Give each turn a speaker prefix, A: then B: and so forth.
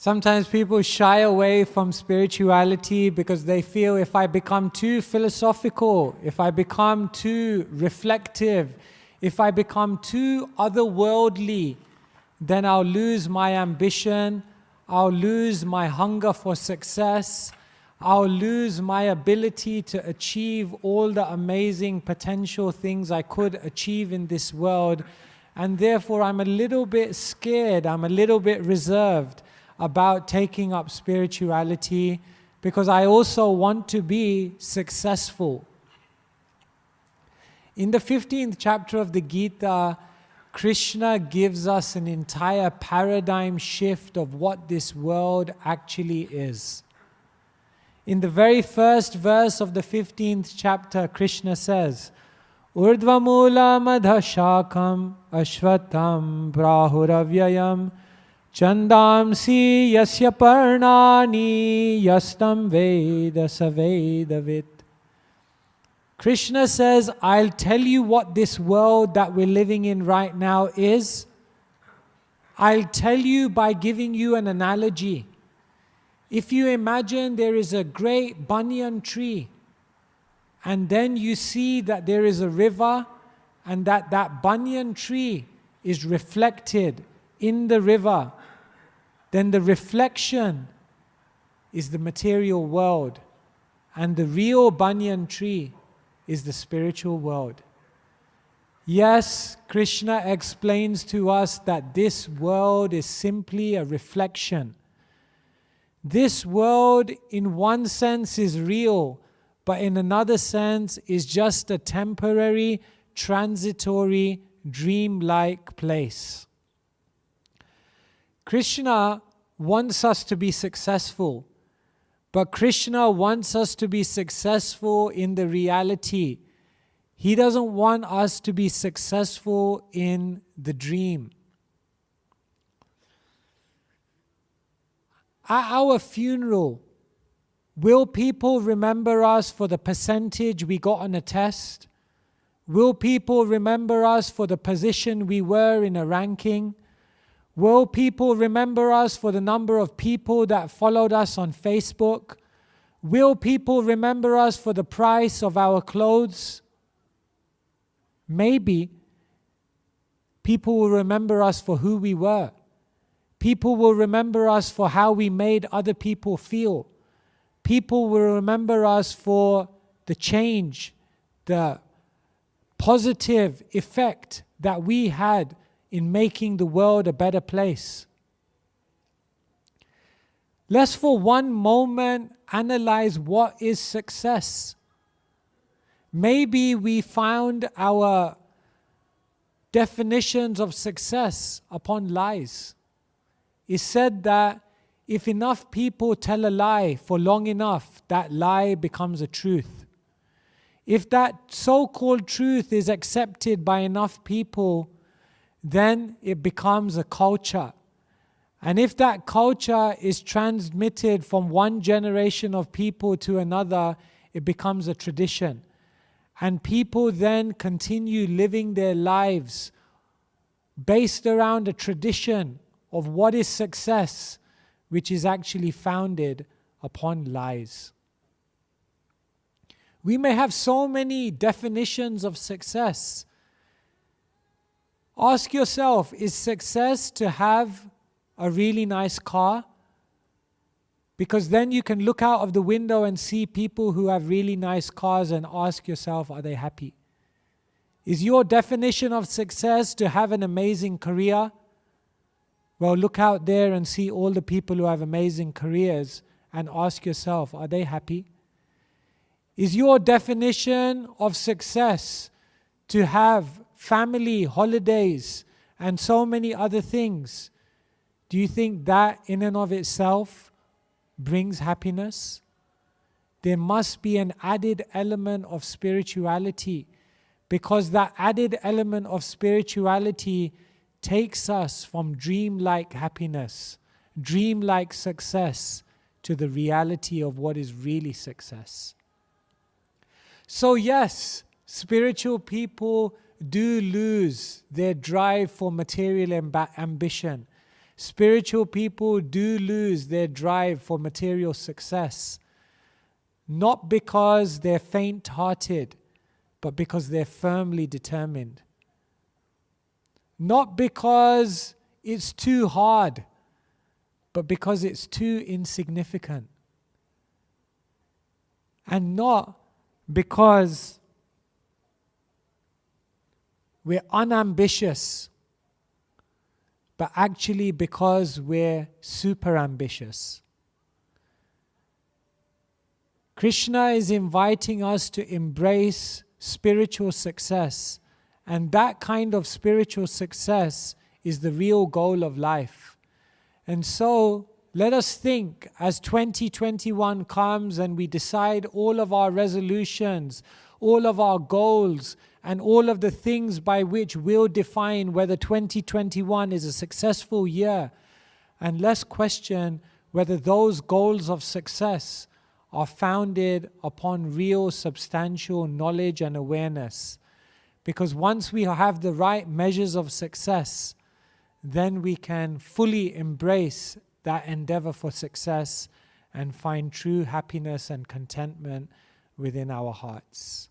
A: Sometimes people shy away from spirituality because they feel if I become too philosophical, if I become too reflective, if I become too otherworldly, then I'll lose my ambition, I'll lose my hunger for success, I'll lose my ability to achieve all the amazing potential things I could achieve in this world. And therefore I'm a little bit scared, I'm a little bit reserved about taking up spirituality because I also want to be successful. In the 15th chapter of the Gita, Krishna gives us an entire paradigm shift of what this world actually is. In the very first verse of the 15th chapter, Krishna says, Urdhvamula madhashakam ashvatam prahuravyayam chandamsi yasya parnani yastam veda savedavit. Krishna says, I'll tell you what this world that we're living in right now is. I'll tell you by giving you an analogy. If you imagine there is a great banyan tree, and then you see that there is a river, and that banyan tree is reflected in the river, then the reflection is the material world, and the real banyan tree is the spiritual world. Yes, Krishna explains to us that this world is simply a reflection. This world in one sense is real, but in another sense is just a temporary, transitory, dream-like place. Krishna wants us to be successful, but Krishna wants us to be successful in the reality. He doesn't want us to be successful in the dream. At our funeral, will people remember us for the percentage we got on a test? Will people remember us for the position we were in a ranking? Will people remember us for the number of people that followed us on Facebook? Will people remember us for the price of our clothes? Maybe. People will remember us for who we were. People will remember us for how we made other people feel. People will remember us for the change, the positive effect that we had in making the world a better place. Let's for one moment analyze what is success. Maybe we found our definitions of success upon lies. It's said that if enough people tell a lie for long enough, that lie becomes a truth. If that so-called truth is accepted by enough people, then it becomes a culture. And if that culture is transmitted from one generation of people to another, it becomes a tradition. And people then continue living their lives based around a tradition of what is success, which is actually founded upon lies. We may have so many definitions of success. Ask yourself, is success to have a really nice car? Because then you can look out of the window and see people who have really nice cars and ask yourself, are they happy? Is your definition of success to have an amazing career? Well, look out there and see all the people who have amazing careers and ask yourself, are they happy? Is your definition of success to have family, holidays, and so many other things? Do you think that in and of itself brings happiness? There must be an added element of spirituality, because that added element of spirituality takes us from dream-like happiness, dream-like success, to the reality of what is really success. So yes, spiritual people do lose their drive for material ambition. spiritual people do lose their drive for material success, not because they're faint-hearted, but because they're firmly determined. Not because it's too hard, but because it's too insignificant. And not because we're unambitious, but actually because we're super ambitious. Krishna is inviting us to embrace spiritual success, and that kind of spiritual success is the real goal of life. And so, let us think as 2021 comes and we decide all of our resolutions, all of our goals, and all of the things by which we'll define whether 2021 is a successful year. And let's question whether those goals of success are founded upon real substantial knowledge and awareness. Because once we have the right measures of success, then we can fully embrace that endeavor for success and find true happiness and contentment within our hearts.